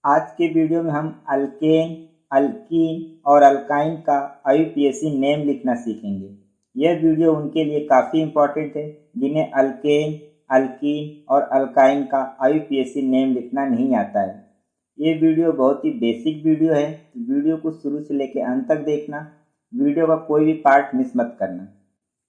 आज के वीडियो में हम अल्केन, अल्कीन और अल्काइन का IUPAC नेम लिखना सीखेंगे। यह वीडियो उनके लिए काफ़ी इम्पोर्टेंट है जिन्हें अल्केन, अल्कीन और अल्काइन का IUPAC नेम लिखना नहीं आता है। ये वीडियो बहुत ही बेसिक वीडियो है, तो वीडियो को शुरू से लेकर अंत तक देखना। वीडियो का कोई भी पार्ट मिस मत करना।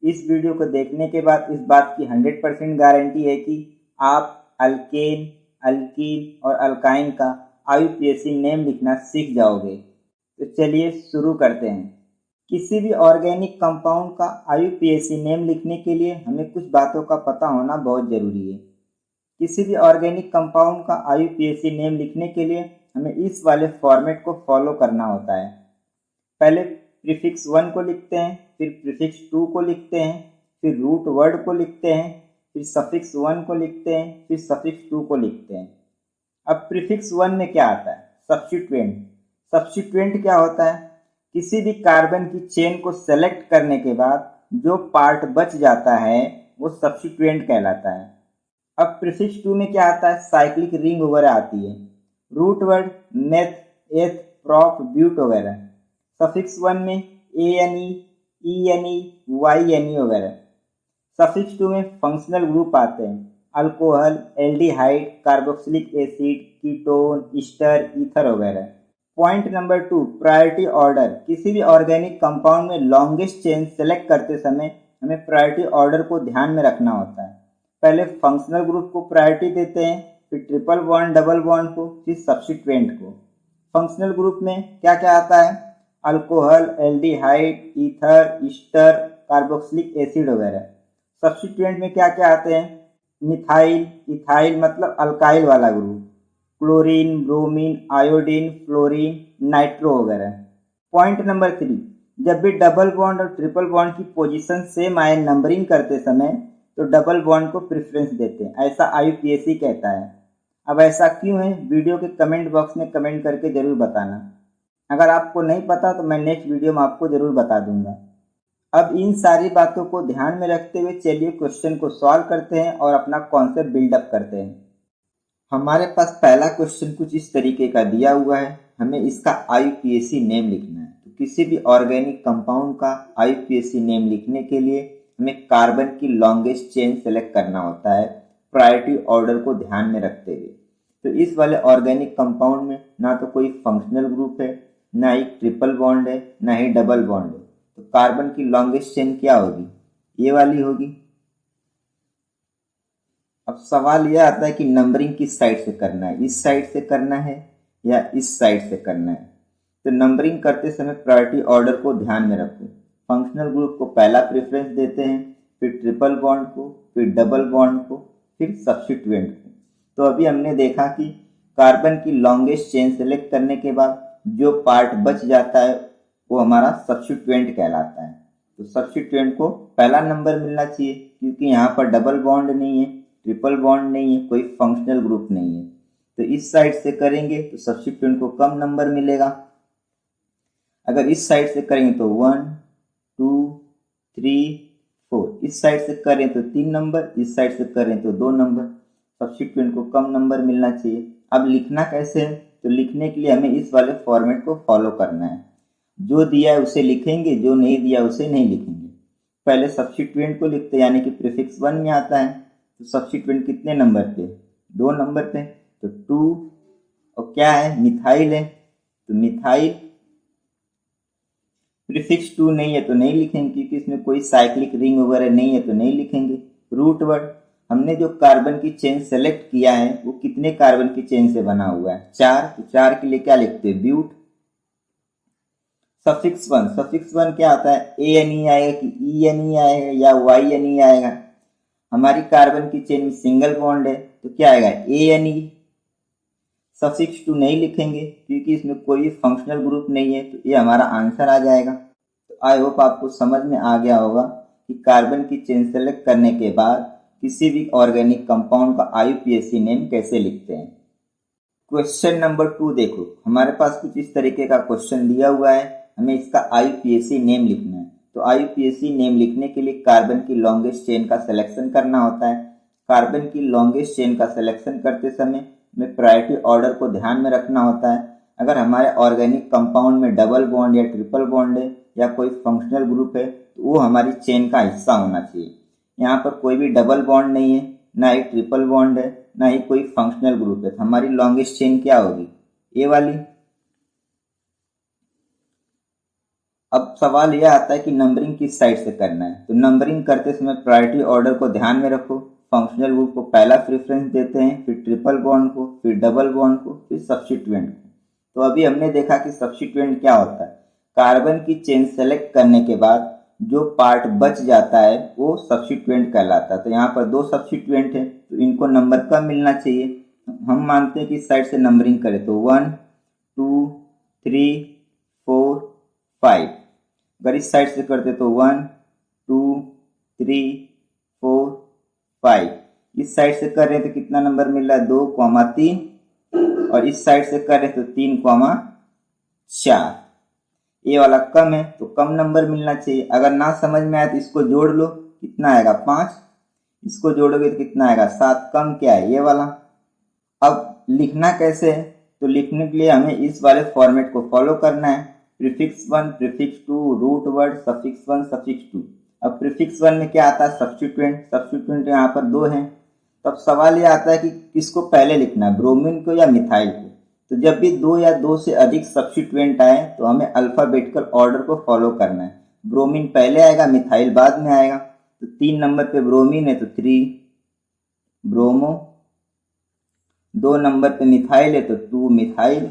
इस वीडियो को देखने के बाद इस बात की 100% गारंटी है कि आप अल्केन, अल्कीन और अल्काइन का IUPAC नेम लिखना सीख जाओगे। तो चलिए शुरू करते हैं। किसी भी ऑर्गेनिक कंपाउंड का IUPAC नेम लिखने के लिए हमें कुछ बातों का पता होना बहुत ज़रूरी है। किसी भी ऑर्गेनिक कंपाउंड का IUPAC नेम लिखने के लिए हमें इस वाले फॉर्मेट को फॉलो करना होता है। पहले प्रीफिक्स 1 को लिखते हैं, फिर प्रीफिक्स 2 को लिखते हैं, फिर रूट वर्ड को लिखते हैं, फिर सफिक्स 1 को लिखते हैं, फिर सफिक्स 2 को लिखते हैं। अब प्रीफिक्स 1 में क्या आता है? सब्स्टिट्यूएंट। सब्स्टिट्यूएंट क्या होता है? किसी भी कार्बन की चेन को सेलेक्ट करने के बाद जो पार्ट बच जाता है वो सब्स्टिट्यूएंट कहलाता है। अब प्रीफिक्स 2 में क्या आता है? साइक्लिक रिंग वगैरह आती है। Root word meth, eth, prop, but वगैरह। सफिक्स 1 में ANE, ENE, YNE वगैरह। सफिक्स 2 में फंक्शनल ग्रुप आते हैं। Alcohol, aldehyde, carboxylic acid, ketone, ester, ether वगैरह। Point number 2, priority order. किसी भी ऑर्गेनिक कंपाउंड में लॉन्गेस्ट चेन सेलेक्ट करते समय हमें प्रायोरिटी ऑर्डर को ध्यान में रखना होता है। पहले फंक्शनल ग्रुप को प्रायोरिटी देते हैं, फिर ट्रिपल बॉन्ड, डबल बॉन्ड को, फिर सब्स्टिट्यूएंट को। फंक्शनल ग्रुप में क्या क्या आता है? Alcohol, aldehyde, ether, Easter, carboxylic acid वगैरह। सब्स्टिट्यूएंट में क्या क्या आते हैं? मिथाइल, इथाइल मतलब अल्काइल वाला group, chlorine, bromine, iodine, fluorine, nitro वगैरह। पॉइंट नंबर 3, जब भी डबल बॉन्ड और ट्रिपल बॉन्ड की पोजीशन सेम आए नंबरिंग करते समय तो डबल बॉन्ड को प्रेफरेंस देते हैं, ऐसा IUPAC कहता है। अब ऐसा क्यों है? वीडियो के कमेंट बॉक्स में कमेंट करके ज़रूर बताना। अगर आपको नहीं पता तो मैं नेक्स्ट वीडियो में आपको ज़रूर बता दूंगा। अब इन सारी बातों को ध्यान में रखते हुए चलिए क्वेश्चन को सॉल्व करते हैं और अपना कॉन्सेप्ट बिल्डअप करते हैं। हमारे पास पहला क्वेश्चन कुछ इस तरीके का दिया हुआ है, हमें इसका IUPAC नेम लिखना है। तो किसी भी ऑर्गेनिक कंपाउंड का IUPAC नेम लिखने के लिए हमें कार्बन की लॉन्गेस्ट चेन सेलेक्ट करना होता है, प्रायोरिटी ऑर्डर को ध्यान में रखते हुए। तो इस वाले ऑर्गेनिक कंपाउंड में ना तो कोई फंक्शनल ग्रुप है, ना ही ट्रिपल बॉन्ड है, ना ही डबल बॉन्ड है। तो कार्बन की लॉन्गेस्ट चेन क्या होगी? ये वाली होगी। अब सवाल यह आता है कि नंबरिंग किस साइड से करना है, इस साइड से करना है या इस साइड से करना है। तो नंबरिंग करते समय प्रायोरिटी ऑर्डर को ध्यान में रखो। फंक्शनल ग्रुप को पहला प्रेफरेंस देते हैं, फिर ट्रिपल बॉन्ड को, फिर डबल बॉन्ड को, फिर सब्स्टिट्यूएंट को। तो अभी हमने देखा कि कार्बन की लॉन्गेस्ट चेन सेलेक्ट करने के बाद जो पार्ट बच जाता है वो हमारा सब्स्टिट्यूएंट कहलाता है। तो सब्स्टिट्यूएंट को पहला नंबर मिलना चाहिए क्योंकि यहाँ पर डबल बॉन्ड नहीं है, ट्रिपल बॉन्ड नहीं है, कोई फंक्शनल ग्रुप नहीं है। तो इस साइड से करेंगे तो सब्स्टिट्यूएंट को कम नंबर मिलेगा। अगर इस साइड से करेंगे तो 1, 2, 3, 4। इस साइड से करें तो 3 नंबर, इस साइड से करें तो 2 नंबर। सब्स्टिट्यूएंट को कम नंबर मिलना चाहिए। अब लिखना कैसे है? तो लिखने के लिए हमें इस वाले फॉर्मेट को फॉलो करना है। जो दिया है उसे लिखेंगे, जो नहीं दिया उसे नहीं लिखेंगे। पहले सब्स्टिट्यूएंट को लिखते हैं, यानी कि प्रीफिक्स 1 में आता है। तो सब्स्टिट्यूएंट कितने नंबर पे? 2 नंबर पे। तो 2 और क्या है? मिथाइल है, तो मिथाइल। प्रीफिक्स 2 नहीं है तो नहीं लिखेंगे क्योंकि इसमें कोई साइक्लिक रिंग वगैरह नहीं है तो नहीं लिखेंगे। रूट वर्ड, हमने जो कार्बन की चेन सेलेक्ट किया है वो कितने कार्बन की चेन से बना हुआ है? 4। तो 4 के लिए क्या लिखते हैं? ब्यूट। सफिक्स 1, सफिक्स 1 क्या आता है? ANE आएगा कि ENE आएगा या YNE आएगा? हमारी कार्बन की चेन में सिंगल बॉन्ड है तो क्या आएगा? ANE। सफिक्स 2 नहीं लिखेंगे क्योंकि इसमें कोई फंक्शनल ग्रुप नहीं है, तो ये हमारा आंसर आ जाएगा। तो आई होप आपको समझ में आ गया होगा कि कार्बन की चेन सेलेक्ट करने के बाद किसी भी ऑर्गेनिक कंपाउंड का IUPAC नेम कैसे लिखते हैं। क्वेश्चन नंबर 2 देखो, हमारे पास कुछ इस तरीके का क्वेश्चन दिया हुआ है, हमें इसका IUPAC नेम लिखना है। तो IUPAC नेम लिखने के लिए कार्बन की लॉन्गेस्ट चेन का सिलेक्शन करना होता है। कार्बन की लॉन्गेस्ट चेन का सिलेक्शन करते समय में प्रायोरिटी ऑर्डर को ध्यान में रखना होता है। अगर हमारे ऑर्गेनिक कंपाउंड में डबल बॉन्ड या ट्रिपल बॉन्ड है या कोई फंक्शनल ग्रुप है तो वो हमारी चेन का हिस्सा होना चाहिए। यहाँ पर कोई भी डबल बॉन्ड नहीं है, ना ही ट्रिपल बॉन्ड है, ना ही कोई फंक्शनल ग्रुप है, तो हमारी लॉन्गेस्ट चेन क्या होगी? ये वाली। अब सवाल यह आता है कि नंबरिंग किस साइड से करना है। तो नंबरिंग करते समय प्रायोरिटी ऑर्डर को ध्यान में रखो। फंक्शनल ग्रुप को पहला प्रेफरेंस देते हैं, फिर ट्रिपल बॉन्ड को, फिर डबल बॉन्ड को, फिर सब्स्टिट्यूएंट को। तो अभी हमने देखा कि सब्स्टिट्यूएंट क्या होता है। कार्बन की चेन सेलेक्ट करने के बाद जो पार्ट बच जाता है वो सब्स्टिट्यूएंट कहलाता है। तो यहाँ पर 2 सब्स्टिट्यूएंट है तो इनको नंबर कम मिलना चाहिए। हम मानते हैं कि इस साइड से नंबरिंग करें तो 1 2 3 4 5। अगर इस साइड से करते तो 1 2 3 4 5। इस साइड से कर रहे हैं तो कितना नंबर मिल रहा है? 2, 3। और इस साइड से कर रहे तो 3, 4। ये वाला कम है तो कम नंबर मिलना चाहिए। अगर ना समझ में आए तो इसको जोड़ लो, कितना आएगा? 5। इसको जोड़ोगे तो कितना आएगा? 7। कम क्या है? ये वाला। अब लिखना कैसे है? तो लिखने के लिए हमें इस वाले फॉर्मेट को फॉलो करना है। Prefix 1, prefix 2, root word, suffix 1, suffix 2। अब प्रीफिक्स 1 में क्या आता है? सब्स्टिट्यूएंट। सब्स्टिट्यूएंट यहाँ पर 2 हैं। तब सवाल ये आता है कि किसको पहले लिखना है, ब्रोमीन को या मिथाइल को। तो जब भी 2 या 2 से अधिक सब्स्टिट्यूएंट आए तो हमें अल्फाबेटिकल ऑर्डर को फॉलो करना है। ब्रोमीन पहले आएगा, मिथाइल बाद में आएगा। तो 3 नंबर पे ब्रोमीन है तो 3 ब्रोमो। 2 नंबर पे मिथाइल है तो 2 मिथाइल।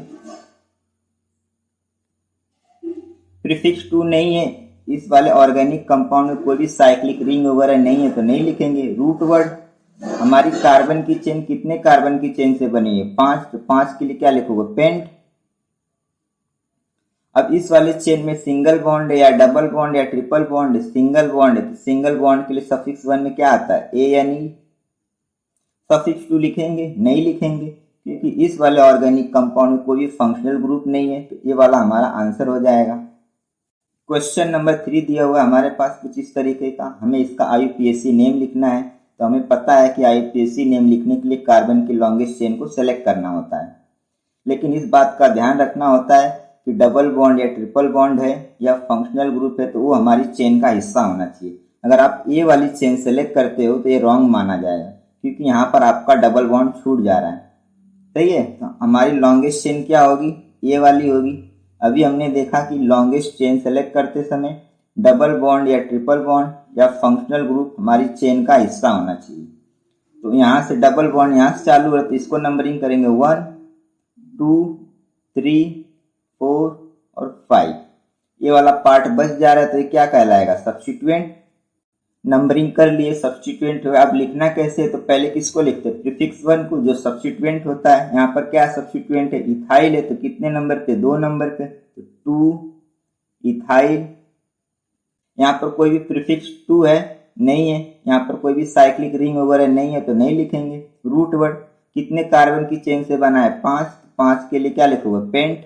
प्रीफिक्स 2 नहीं है, इस वाले ऑर्गेनिक कंपाउंड में कोई भी साइक्लिक रिंग वगैरह नहीं है तो नहीं लिखेंगे। रूट वर्ड, हमारी कार्बन की चेन कितने कार्बन की चेन से बनी है? 5। तो 5 के लिए क्या लिखोगे? पेंट। अब इस वाले चेन में सिंगल बॉन्ड है या डबल बॉन्ड या ट्रिपल बॉन्ड है? सिंगल बॉन्ड है तो सिंगल बॉन्ड के लिए सफिक्स 1 में क्या आता है? A N E. सफिक्स 2 लिखेंगे? नहीं लिखेंगे, क्योंकि इस वाले ऑर्गेनिक कंपाउंड में कोई भी फंक्शनल ग्रुप नहीं है। तो ये वाला हमारा आंसर हो जाएगा। क्वेश्चन नंबर 3 दिया हुआ है हमारे पास कुछ इस तरीके का। हमें इसका IUPAC नेम लिखना है। तो हमें पता है कि IUPAC नेम लिखने के लिए कार्बन की लॉन्गेस्ट चेन को सेलेक्ट करना होता है, लेकिन इस बात का ध्यान रखना होता है कि डबल बॉन्ड या ट्रिपल बॉन्ड है या फंक्शनल ग्रुप है तो वो हमारी चेन का हिस्सा होना चाहिए। अगर आप ये वाली चेन सेलेक्ट करते हो तो ये रॉन्ग माना जाएगा, क्योंकि यहाँ पर आपका डबल बॉन्ड छूट जा रहा है। सही है, तो हमारी लॉन्गेस्ट चेन क्या होगी? ये वाली होगी। अभी हमने देखा कि लॉन्गेस्ट चेन सेलेक्ट करते समय डबल बॉन्ड या ट्रिपल बॉन्ड या फंक्शनल ग्रुप हमारी चेन का हिस्सा होना चाहिए। तो यहाँ से डबल बॉन्ड यहाँ से चालू है तो इसको नंबरिंग करेंगे 1 2 3 4 और 5। ये वाला पार्ट बच जा रहा है तो ये क्या कहलाएगा? सब्स्टिट्यूएंट। नंबरिंग कर लिए, सब्स्टिट्यूएंट है। अब लिखना कैसे है? तो पहले किसको लिखते हैं? प्रीफिक्स 1 को, जो सब्स्टिट्यूएंट होता है। यहाँ पर क्या सब्स्टिट्यूएंट है? इथाइल है तो कितने नंबर पे? 2 नंबर पे, तो 2 इथाइल। यहाँ पर कोई भी प्रीफिक्स 2 है? नहीं है। यहाँ पर कोई भी साइक्लिक रिंग वगैरह नहीं है तो नहीं लिखेंगे। रूट वर्ड, कितने कार्बन की चेन से बना है? 5। 5 के लिए क्या लिखोगे? पेंट।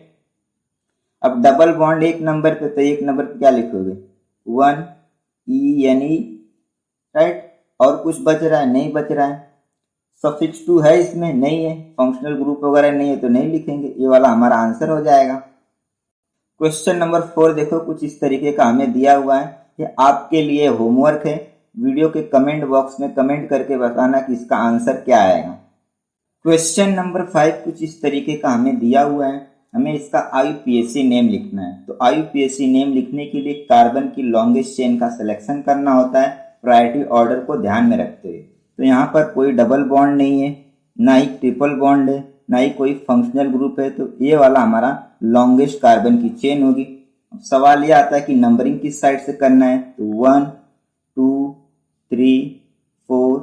अब डबल बॉन्ड 1 नंबर पे तो 1 नंबर पे क्या लिखोगे? 1 ENE, राइट। और कुछ बच रहा है? नहीं बच रहा है। सफिक्स 2 है इसमें? नहीं है। फंक्शनल ग्रुप वगैरह नहीं है तो नहीं लिखेंगे। ये वाला हमारा आंसर हो जाएगा। क्वेश्चन नंबर 4 देखो, कुछ इस तरीके का हमें दिया हुआ है। ये आपके लिए होमवर्क है। वीडियो के कमेंट बॉक्स में कमेंट करके बताना कि इसका आंसर क्या आएगा। क्वेश्चन नंबर 5 कुछ इस तरीके का हमें दिया हुआ है। हमें इसका IUPAC नेम लिखना है। तो IUPAC नेम लिखने के लिए कार्बन की लॉन्गेस्ट चेन का सिलेक्शन करना होता है, प्रायोरिटी ऑर्डर को ध्यान में रखते हुए। तो यहाँ पर कोई डबल बॉन्ड नहीं है, ना ही ट्रिपल बॉन्ड है, ना ही कोई फंक्शनल ग्रुप है। तो ये वाला हमारा लॉन्गेस्ट कार्बन की चेन होगी। अब सवाल ये आता है कि नंबरिंग किस साइड से करना है। तो 1 2 3 4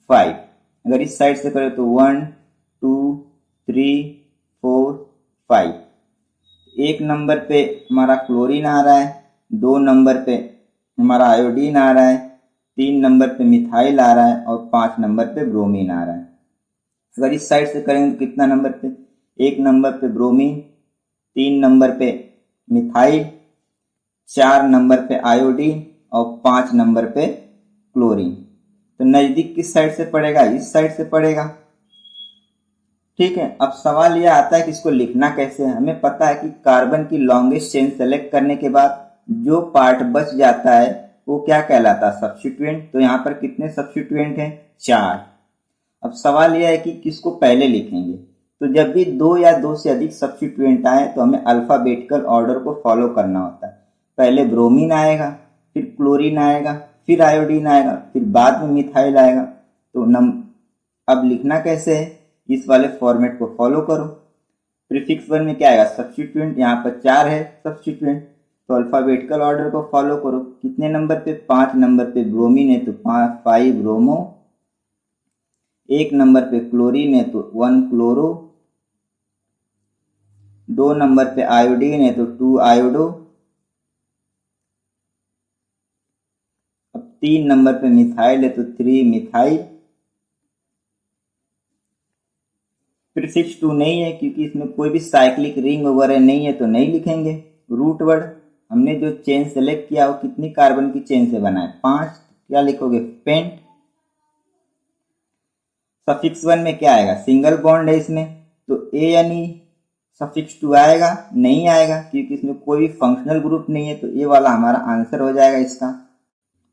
5। अगर इस साइड से करें तो 1 2 3 4 5। 1 नंबर पे हमारा क्लोरीन आ रहा है, 2 नंबर पे हमारा आयोडीन आ रहा है, 3 नंबर पे मिथाइल आ रहा है और 5 नंबर पे ब्रोमीन आ रहा है। अगर इस साइड से करेंगे तो कितना नंबर पे? 1 नंबर पे ब्रोमीन, 3 नंबर पे मिथाइल, 4 नंबर पे आयोडीन और 5 नंबर पे क्लोरीन। तो नजदीक किस साइड से पड़ेगा? इस साइड से पड़ेगा। ठीक है। अब सवाल यह आता है कि इसको लिखना कैसे है। हमें पता है कि कार्बन की लॉन्गेस्ट चेन सेलेक्ट करने के बाद जो पार्ट बच जाता है वो क्या कहलाता है, सब्स्टिट्यूएंट। तो यहाँ पर कितने सब्स्टिट्यूएंट हैं, 4। अब सवाल यह है कि किसको पहले लिखेंगे। तो जब भी 2 या 2 से अधिक सब्स्टिट्यूएंट आए तो हमें अल्फाबेटिकल ऑर्डर को फॉलो करना होता है। पहले ब्रोमीन आएगा, फिर क्लोरीन आएगा, फिर आयोडीन आएगा, फिर बाद में मिथाइल आएगा। तो अब लिखना कैसे है, इस वाले फॉर्मेट को फॉलो करो। प्रीफिक्स 1 में क्या आएगा, सब्स्टिट्यूएंट। यहाँ पर 4 है सब्स्टिट्यूएंट, तो अल्फाबेटिकल ऑर्डर को फॉलो करो। कितने नंबर पे, 5 नंबर पे ब्रोमीन है तो 5 ब्रोमो, 1 नंबर पे क्लोरीन है तो 1 क्लोरो, 2 नंबर पे आयोडीन है तो 2 आयोडो, अब 3 नंबर पे मिथाइल है तो 3 मिथाइल। प्रीफिक्स 2 नहीं है क्योंकि इसमें कोई भी साइक्लिक रिंग वगैरह नहीं है तो नहीं लिखेंगे। रूट वर्ड, हमने जो चेन सेलेक्ट किया वो कितनी कार्बन की चेन से बना है, 5। क्या लिखोगे, पेंट। सफिक्स 1 में क्या आएगा, सिंगल बॉन्ड है इसमें, तो ए यानी सफिक्स 2 आएगा, नहीं आएगा क्योंकि इसमें कोई भी फंक्शनल ग्रुप नहीं है, तो ये वाला हमारा आंसर हो जाएगा इसका।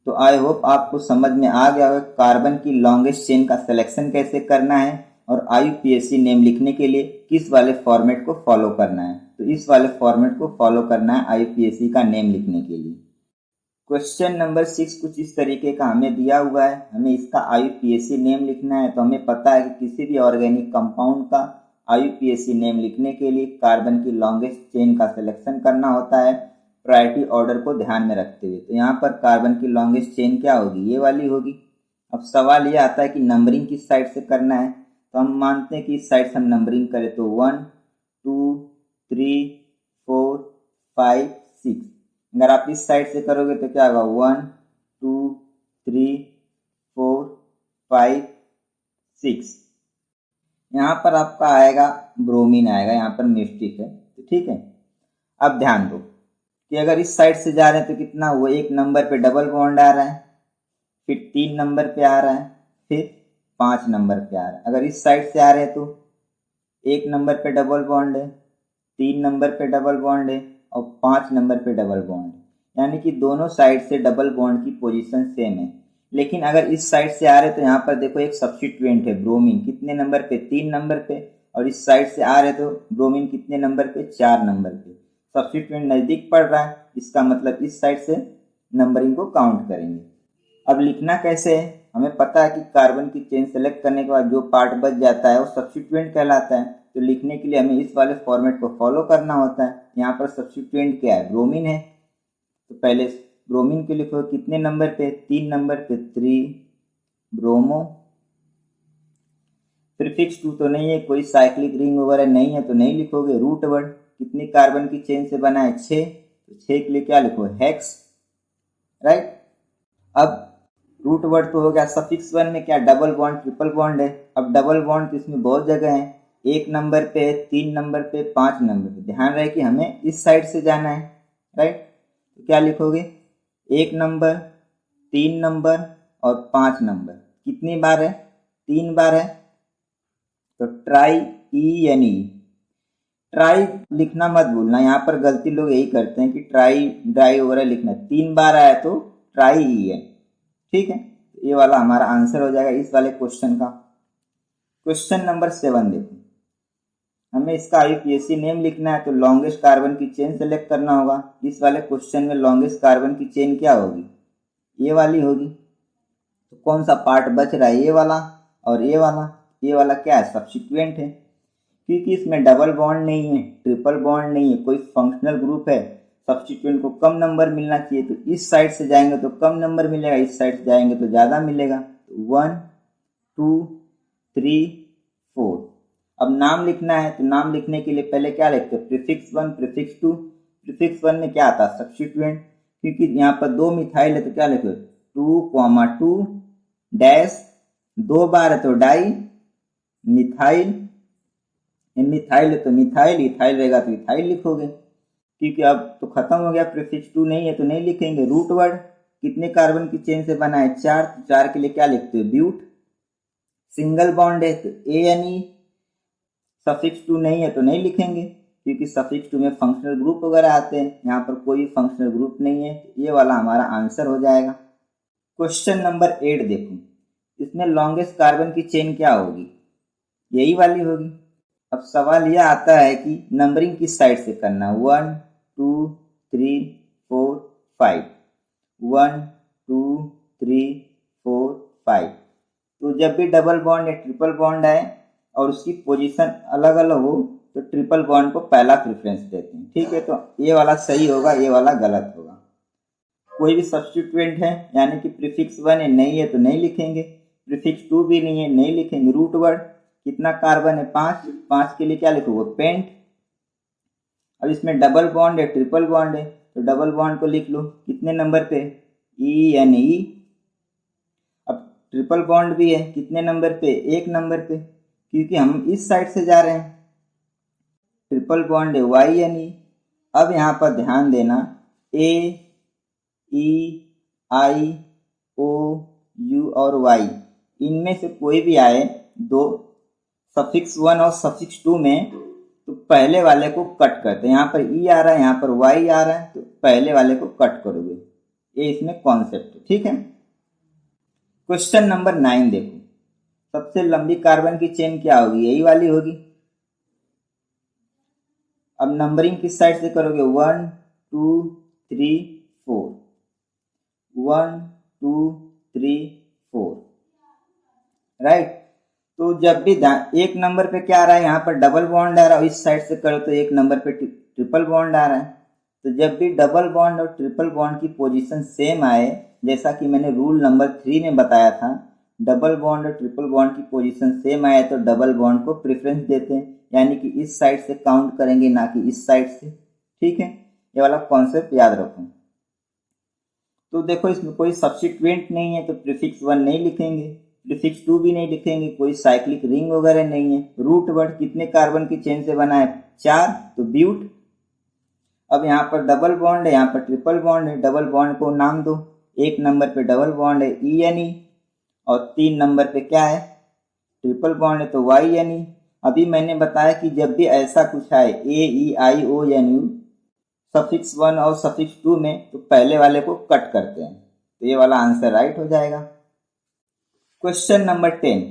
तो आई होप आपको समझ में आ गया होगा कार्बन की लॉन्गेस्ट चेन का सिलेक्शन कैसे करना है और IUPAC नेम लिखने के लिए किस वाले फॉर्मेट को फॉलो करना है। तो इस वाले फॉर्मेट को फॉलो करना है IUPAC का नेम लिखने के लिए। क्वेश्चन नंबर 6 कुछ इस तरीके का हमें दिया हुआ है। हमें इसका IUPAC नेम लिखना है। तो हमें पता है कि किसी भी ऑर्गेनिक कंपाउंड का IUPAC नेम लिखने के लिए कार्बन की लॉन्गेस्ट चेन का सिलेक्शन करना होता है प्रायोरिटी ऑर्डर को ध्यान में रखते हुए। तो यहाँ पर कार्बन की लॉन्गेस्ट चेन क्या होगी, ये वाली होगी। अब सवाल ये आता है कि नंबरिंग किस साइड से करना है। तो हम मानते हैं कि इस साइड से हम नंबरिंग करें तो 1 2 3 4 5 6। अगर आप इस साइड से करोगे तो क्या होगा, 1 2 3 4 5 6। यहाँ पर आपका आएगा ब्रोमीन आएगा, यहाँ पर मिस्टिक है, तो ठीक है। अब ध्यान दो कि अगर इस साइड से जा रहे हैं तो कितना हुआ, 1 नंबर पे डबल बॉन्ड आ रहा है, फिर 3 नंबर पे आ रहा है, फिर 5 नंबर पे आ रहा है। अगर इस साइड से आ रहे हैं तो 1 नंबर पे डबल बॉन्ड है, 3 नंबर पे डबल बॉन्ड है और 5 नंबर पे डबल बॉन्ड है। यानी कि दोनों साइड से डबल बॉन्ड की पोजीशन सेम है। लेकिन अगर इस साइड से आ रहे तो यहाँ पर देखो एक सब्स्टिट्यूएंट है ब्रोमीन, कितने नंबर पे, 3 नंबर पे। और इस साइड से आ रहे तो ब्रोमीन कितने नंबर पे, 4 नंबर पे। सब्स्टिट्यूएंट नजदीक पड़ रहा है, इसका मतलब इस साइड से नंबरिंग को काउंट करेंगे। अब लिखना कैसे है, हमें पता है कि कार्बन की चेन सेलेक्ट करने के बाद जो पार्ट बच जाता है वो सब्स्टिट्यूएंट कहलाता है। तो लिखने के लिए हमें इस वाले फॉर्मेट को फॉलो करना होता है। यहाँ पर सब्स्टिट्यूएंट क्या है, ब्रोमीन है, तो पहले ब्रोमीन के लिखो कितने नंबर पे, 3 नंबर पे 3 ब्रोमो। प्रीफिक्स 2 तो नहीं है, कोई साइक्लिक रिंग वगैरह नहीं है तो नहीं लिखोगे। रूट वर्ड, कितनी कार्बन की चेन से बना है, 6, तो 6 के लिए क्या लिखो, हेक्स, राइट। अब रूट वर्ड तो हो गया। सफिक्स 1 में क्या, डबल बॉन्ड ट्रिपल बॉन्ड है। अब डबल बॉन्ड तो इसमें बहुत जगह है, 1 नंबर पे, 3 नंबर पे, 5 नंबर पे। ध्यान रहे कि हमें इस साइड से जाना है, राइट। तो क्या लिखोगे, 1 नंबर, 3 नंबर और 5 नंबर। कितनी बार है, 3 बार है, तो ट्राई ENE। ट्राई लिखना मत भूलना, यहाँ पर गलती लोग यही करते हैं कि ट्राई ड्राई वगैरह लिखना। 3 बार आया तो ट्राई EN, ठीक है। ये वाला हमारा आंसर हो जाएगा इस वाले क्वेश्चन का। क्वेश्चन नंबर 7 देखो, हमें इसका IUPAC नेम लिखना है। तो लॉन्गेस्ट कार्बन की चेन सेलेक्ट करना होगा। इस वाले क्वेश्चन में लॉन्गेस्ट कार्बन की चेन क्या होगी, ये वाली होगी। तो कौन सा पार्ट बच रहा है, ये वाला और ये वाला। ये वाला क्या है, सब्स्टिट्यूएंट है, क्योंकि इसमें डबल बॉन्ड नहीं है, ट्रिपल बॉन्ड नहीं है, कोई फंक्शनल ग्रुप है। सब्स्टिट्यूएंट को कम नंबर मिलना चाहिए, तो इस साइड से जाएंगे तो कम नंबर मिलेगा, इस साइड से जाएंगे तो ज़्यादा मिलेगा। 1 2 3 4। अब नाम लिखना है, तो नाम लिखने के लिए पहले क्या लिखते हैं, प्रीफिक्स 1 प्रीफिक्स 2। प्रीफिक्स 1 में क्या आता है, सब्स्टिट्यूएंट, क्योंकि यहाँ पर 2 मिथाइल है तो क्या लिखो, 2,2 डैश, 2 बार है तो डाई मिथाइल, मिथाइल है तो मिथाइल, इथाइल रहेगा तो इथाइल लिखोगे। क्योंकि अब तो खत्म हो गया, प्रीफिक्स 2 नहीं है तो नहीं लिखेंगे। रूट वर्ड, कितने कार्बन की चेन से बना है, 4, तो 4 के लिए क्या लिखते हो, ब्यूट। सिंगल बॉन्ड है तो ANE, सफिक्स टू नहीं है तो नहीं लिखेंगे, क्योंकि सफिक्स टू में फंक्शनल ग्रुप वगैरह आते हैं, यहाँ पर कोई फंक्शनल ग्रुप नहीं है, तो ये वाला हमारा आंसर हो जाएगा। क्वेश्चन नंबर 8 देखो, इसमें लॉन्गेस्ट कार्बन की चेन क्या होगी, यही वाली होगी। अब सवाल यह आता है कि नंबरिंग किस साइड से करना है, 1 2 3 4 5, 1 2 3 4 5। तो जब भी डबल बॉन्ड या ट्रिपल बॉन्ड आए और उसकी पोजीशन अलग अलग हो तो ट्रिपल बॉन्ड को पहला प्रेफरेंस देते हैं, ठीक है। तो ये वाला सही होगा, ये वाला गलत होगा। कोई भी सब्स्टिट्यूएंट है यानी कि प्रीफिक्स 1 है, नहीं है तो नहीं लिखेंगे, प्रीफिक्स 2 भी नहीं है, नहीं लिखेंगे। रूट वर्ड कितना कार्बन है, 5, 5 के लिए क्या लिखोगे, पेंट। अब इसमें डबल बॉन्ड है, ट्रिपल बॉन्ड है, तो डबल बॉन्ड को लिख लो कितने नंबर पे, ENE। अब ट्रिपल बॉन्ड भी है, कितने नंबर पे, 1 नंबर पे, क्योंकि हम इस साइड से जा रहे हैं। ट्रिपल बॉन्ड है YNE। अब यहाँ पर ध्यान देना, AEIOU और Y, इनमें से कोई भी आए दो सफिक्स 1 और सफिक्स 2 में, तो पहले वाले को कट करते हैं। यहाँ पर E आ रहा है, यहाँ पर Y आ रहा है, तो पहले वाले को कट करोगे, ये इसमें कॉन्सेप्ट है, ठीक है। क्वेश्चन नंबर 9 देखो, सबसे लंबी कार्बन की चेन क्या होगी, यही वाली होगी। अब नंबरिंग किस साइड से करोगे, 1 2 3 4, 1 2 3 4, राइट। तो जब भी एक नंबर पे क्या आ रहा है, यहाँ पर डबल बॉन्ड आ रहा है, इस साइड से करो तो एक नंबर पे ट्रिपल बॉन्ड आ रहा है। तो जब भी डबल बॉन्ड और ट्रिपल बॉन्ड की पोजीशन सेम आए, जैसा कि मैंने रूल नंबर 3 में बताया था, डबल बॉन्ड और ट्रिपल बॉन्ड की पोजीशन सेम आए तो डबल बॉन्ड को प्रेफरेंस देते हैं, यानी कि इस साइड से काउंट करेंगे, ना कि इस साइड से, ठीक है। ये वाला कॉन्सेप्ट याद रखो। तो देखो इसमें कोई सब्स्टिट्यूएंट नहीं है तो प्रीफिक्स 1 नहीं लिखेंगे, प्रीफिक्स 2 भी नहीं लिखेंगे, कोई साइक्लिक रिंग वगैरह नहीं है। रूट वर्ड कितने कार्बन की चेन से बना है, 4, तो ब्यूट। अब यहाँ पर डबल बॉन्ड है, यहाँ पर ट्रिपल बॉन्ड है, डबल बॉन्ड को नाम दो, 1 नंबर पे डबल बॉन्ड है ENE, और 3 नंबर पे क्या है, ट्रिपल बॉन्ड है तो YNE। अभी मैंने बताया कि जब भी ऐसा कुछ आए AEIONU सफिक्स 1 और सफिक्स 2 में, तो पहले वाले को कट करते हैं, तो ये वाला आंसर राइट हो जाएगा। क्वेश्चन नंबर 10,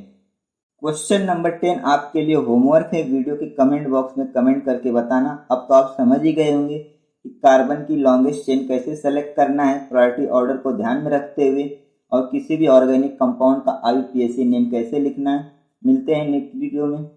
क्वेश्चन नंबर 10 आपके लिए होमवर्क है, वीडियो के कमेंट बॉक्स में कमेंट करके बताना। अब तो आप समझ ही गए होंगे कि कार्बन की लॉन्गेस्ट चेन कैसे सेलेक्ट करना है प्रायोरिटी ऑर्डर को ध्यान में रखते हुए, और किसी भी ऑर्गेनिक कंपाउंड का IUPAC नेम कैसे लिखना है। मिलते हैं नेक्स्ट वीडियो में।